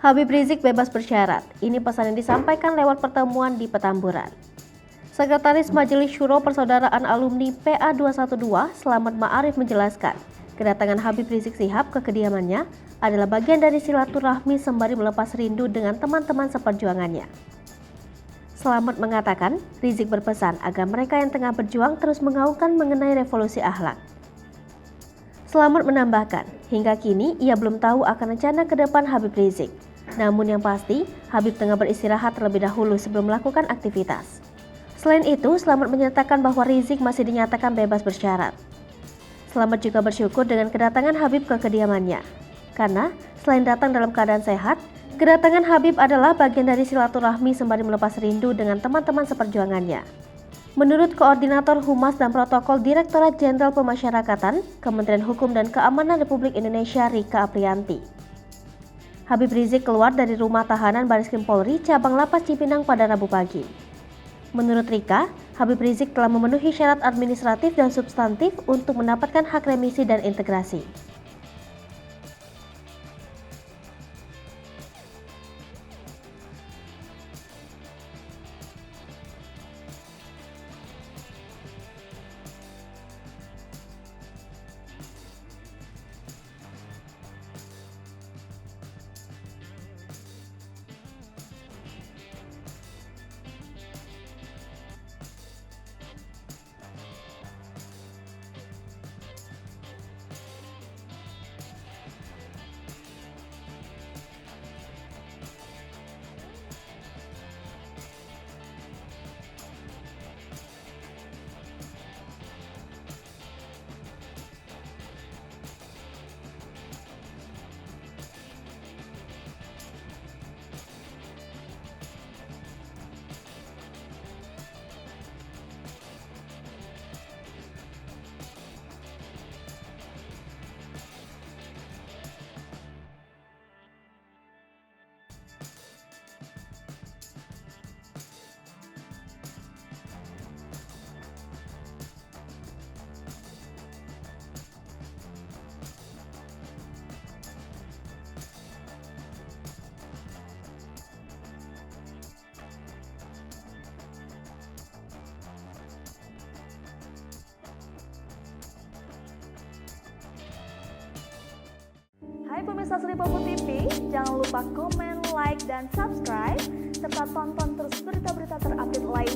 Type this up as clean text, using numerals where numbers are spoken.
Habib Rizik bebas bersyarat. Ini pesan yang disampaikan lewat pertemuan di Petamburan. Sekretaris Majelis Syuro Persaudaraan Alumni PA 212, Slamet Ma'arif menjelaskan, kedatangan Habib Rizik Syihab ke kediamannya adalah bagian dari silaturahmi sembari melepas rindu dengan teman-teman seperjuangannya. Slamet mengatakan, Rizik berpesan agar mereka yang tengah berjuang terus mengaungkan mengenai revolusi akhlak. Slamet menambahkan, hingga kini ia belum tahu akan rencana ke depan Habib Rizik. Namun yang pasti, Habib tengah beristirahat terlebih dahulu sebelum melakukan aktivitas. Selain itu, Slamet menyatakan bahwa Rizik masih dinyatakan bebas bersyarat. Slamet juga bersyukur dengan kedatangan Habib ke kediamannya. Karena selain datang dalam keadaan sehat, kedatangan Habib adalah bagian dari silaturahmi sembari melepas rindu dengan teman-teman seperjuangannya. Menurut Koordinator Humas dan Protokol Direktorat Jenderal Pemasyarakatan, Kementerian Hukum dan Keamanan Republik Indonesia Rika Aprianti, Habib Rizik keluar dari rumah tahanan Bareskrim Polri cabang Lapas Cipinang pada Rabu pagi. Menurut Rika, Habib Rizik telah memenuhi syarat administratif dan substantif untuk mendapatkan hak remisi dan integrasi. Hai pemirsa Sri Popo TV, jangan lupa komen, like, dan subscribe, serta tonton terus berita-berita terupdate lain